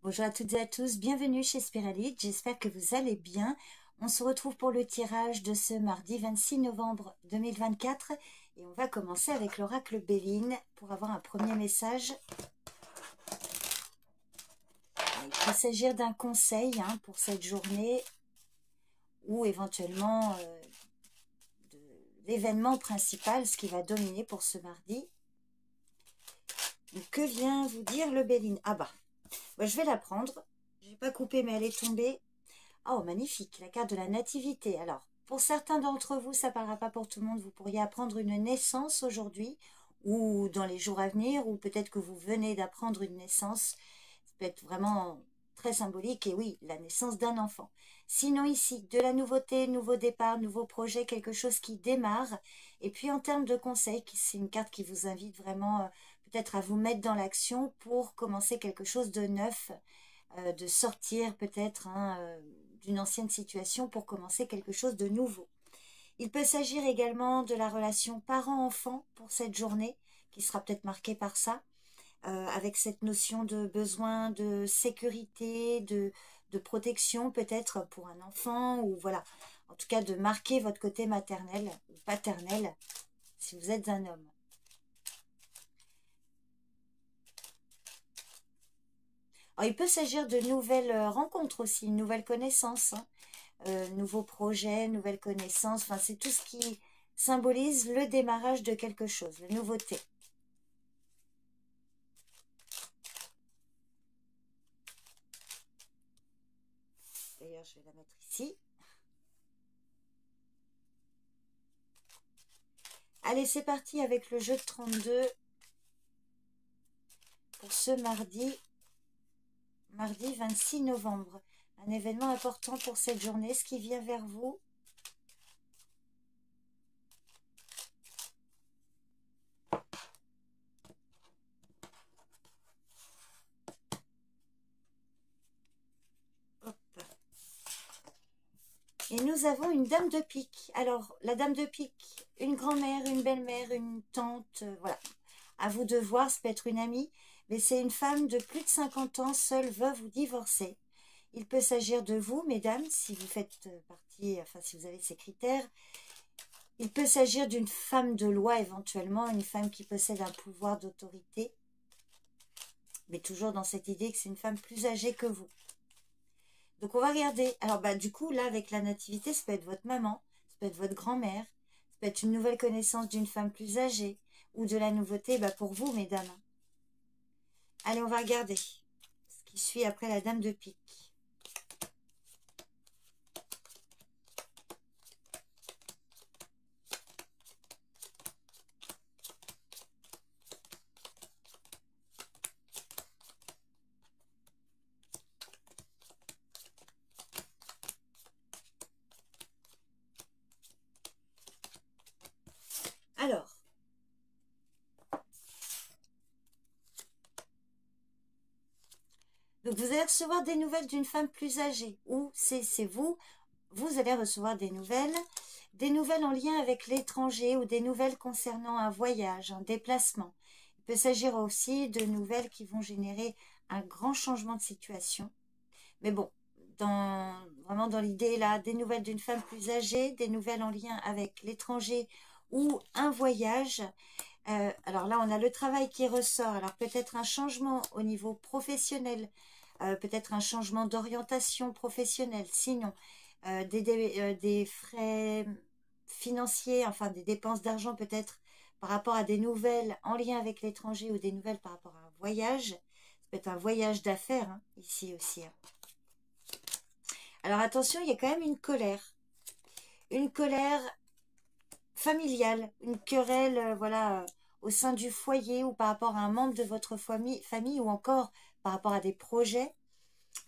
Bonjour à toutes et à tous, bienvenue chez Spiralite, j'espère que vous allez bien. On se retrouve pour le tirage de ce mardi 26 novembre 2024 et on va commencer avec l'oracle Béline pour avoir un premier message. Il peut s'agir d'un conseil pour cette journée ou éventuellement de l'événement principal, ce qui va dominer pour ce mardi. Donc, que vient vous dire le Béline? Ah bah, je vais la prendre, je n'ai pas coupé mais elle est tombée. Oh, magnifique, la carte de la nativité. Alors, pour certains d'entre vous, ça ne parlera pas pour tout le monde, vous pourriez apprendre une naissance aujourd'hui ou dans les jours à venir, ou peut-être que vous venez d'apprendre une naissance. Ça peut être vraiment très symbolique, et oui, la naissance d'un enfant. Sinon ici, de la nouveauté, nouveau départ, nouveau projet, quelque chose qui démarre. Et puis en termes de conseils, c'est une carte qui vous invite vraiment peut-être à vous mettre dans l'action pour commencer quelque chose de neuf, de sortir peut-être d'une ancienne situation pour commencer quelque chose de nouveau. Il peut s'agir également de la relation parent-enfant pour cette journée, qui sera peut-être marquée par ça, avec cette notion de besoin de sécurité, de protection peut-être pour un enfant, ou voilà, en tout cas de marquer votre côté maternel ou paternel si vous êtes un homme. Alors, il peut s'agir de nouvelles rencontres aussi, une nouvelle connaissance, nouveaux projets, nouvelles connaissances, enfin c'est tout ce qui symbolise le démarrage de quelque chose, la nouveauté. D'ailleurs, je vais la mettre ici. Allez, c'est parti avec le jeu de 32 pour ce mardi 26 novembre. Un événement important pour cette journée, ce qui vient vers vous. Hop. Et nous avons une dame de pique. Alors, la dame de pique, une grand-mère, une belle-mère, une tante, voilà. À vous de voir, ça peut être une amie, mais c'est une femme de plus de 50 ans, seule, veuve ou divorcée. Il peut s'agir de vous, mesdames, si vous faites partie, enfin si vous avez ces critères. Il peut s'agir d'une femme de loi éventuellement, une femme qui possède un pouvoir d'autorité, mais toujours dans cette idée que c'est une femme plus âgée que vous. Donc on va regarder. Alors du coup, là, avec la nativité, ça peut être votre maman, ça peut être votre grand-mère, ça peut être une nouvelle connaissance d'une femme plus âgée, ou de la nouveauté pour vous, mesdames. Allez, on va regarder ce qui suit après la dame de pique. Alors, donc vous allez recevoir des nouvelles d'une femme plus âgée, ou c'est vous, vous allez recevoir des nouvelles en lien avec l'étranger, ou des nouvelles concernant un voyage, un déplacement. Il peut s'agir aussi de nouvelles qui vont générer un grand changement de situation. Mais bon, vraiment dans l'idée là, des nouvelles d'une femme plus âgée, des nouvelles en lien avec l'étranger ou un voyage. Alors là, on a le travail qui ressort. Alors peut-être un changement au niveau professionnel, peut-être un changement d'orientation professionnelle. Sinon, des frais financiers, enfin des dépenses d'argent peut-être par rapport à des nouvelles en lien avec l'étranger, ou des nouvelles par rapport à un voyage. Ça peut être un voyage d'affaires ici aussi. Alors attention, il y a quand même une colère familiale, une querelle, voilà, au sein du foyer, ou par rapport à un membre de votre famille, ou encore par rapport à des projets.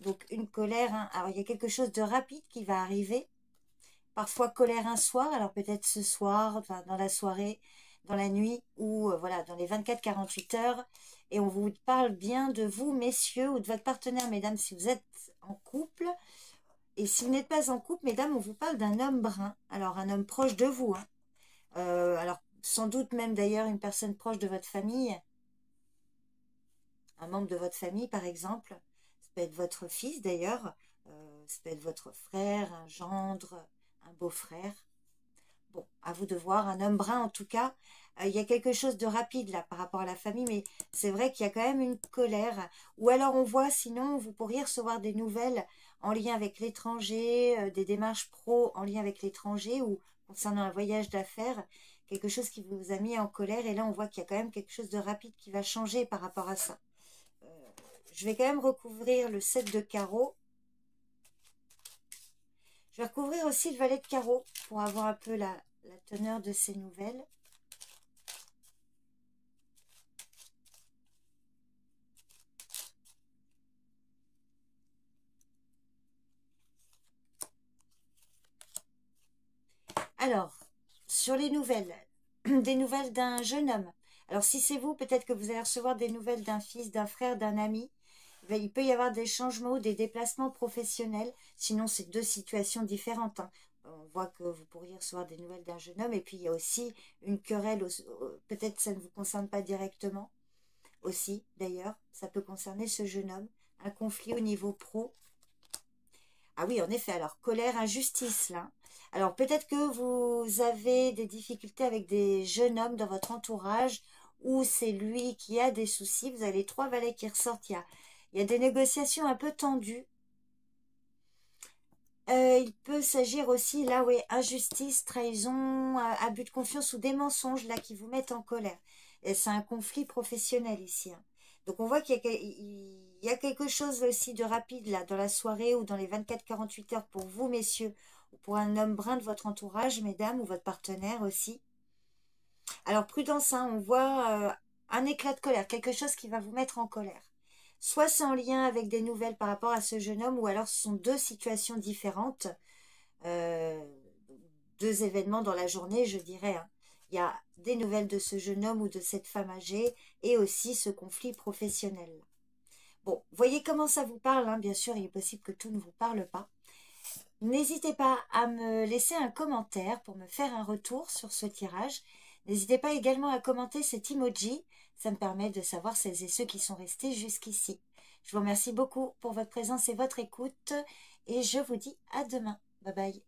Donc une colère, alors il y a quelque chose de rapide qui va arriver. Parfois colère un soir, alors peut-être ce soir, enfin, dans la soirée, dans la nuit, ou voilà, dans les 24-48 heures. Et on vous parle bien de vous, messieurs, ou de votre partenaire, mesdames, si vous êtes en couple. Et si vous n'êtes pas en couple, mesdames, on vous parle d'un homme brun. Alors, un homme proche de vous. Alors, sans doute même d'ailleurs une personne proche de votre famille. Un membre de votre famille, par exemple. Ça peut être votre fils d'ailleurs, ça peut être votre frère, un gendre, un beau-frère. Bon, à vous de voir, un homme brun en tout cas. Il y a quelque chose de rapide là par rapport à la famille, mais c'est vrai qu'il y a quand même une colère. Ou alors on voit, sinon vous pourriez recevoir des nouvelles en lien avec l'étranger, des démarches pro en lien avec l'étranger ou concernant un voyage d'affaires, quelque chose qui vous a mis en colère. Et là on voit qu'il y a quand même quelque chose de rapide qui va changer par rapport à ça. Euh, je vais quand même recouvrir le 7 de carreau. Je vais recouvrir aussi le valet de carreau pour avoir un peu la teneur de ces nouvelles. Alors, sur les nouvelles, des nouvelles d'un jeune homme. Alors, si c'est vous, peut-être que vous allez recevoir des nouvelles d'un fils, d'un frère, d'un ami. Il peut y avoir des changements ou des déplacements professionnels. Sinon, c'est deux situations différentes, hein. On voit que vous pourriez recevoir des nouvelles d'un jeune homme. Et puis, il y a aussi une querelle. Peut-être ça ne vous concerne pas directement. Aussi, d'ailleurs, ça peut concerner ce jeune homme. Un conflit au niveau pro. Ah oui, en effet, alors colère, injustice là. Alors peut-être que vous avez des difficultés avec des jeunes hommes dans votre entourage ou c'est lui qui a des soucis. Vous avez les trois valets qui ressortent. Il y a des négociations un peu tendues. Il peut s'agir aussi, là, oui, injustice, trahison, abus de confiance ou des mensonges, là, qui vous mettent en colère. Et c'est un conflit professionnel ici, hein. Donc, on voit qu'il y a quelque chose aussi de rapide, là, dans la soirée ou dans les 24-48 heures pour vous, messieurs, ou pour un homme brun de votre entourage, mesdames, ou votre partenaire aussi. Alors, prudence, hein, on voit un éclat de colère, quelque chose qui va vous mettre en colère. Soit c'est en lien avec des nouvelles par rapport à ce jeune homme, ou alors ce sont deux situations différentes, euh, deux événements dans la journée, je dirais, hein. Il y a des nouvelles de ce jeune homme ou de cette femme âgée, et aussi ce conflit professionnel. Bon, voyez comment ça vous parle, hein. Bien sûr, il est possible que tout ne vous parle pas. N'hésitez pas à me laisser un commentaire pour me faire un retour sur ce tirage. N'hésitez pas également à commenter cet emoji. Ça me permet de savoir celles et ceux qui sont restés jusqu'ici. Je vous remercie beaucoup pour votre présence et votre écoute. Et je vous dis à demain. Bye bye.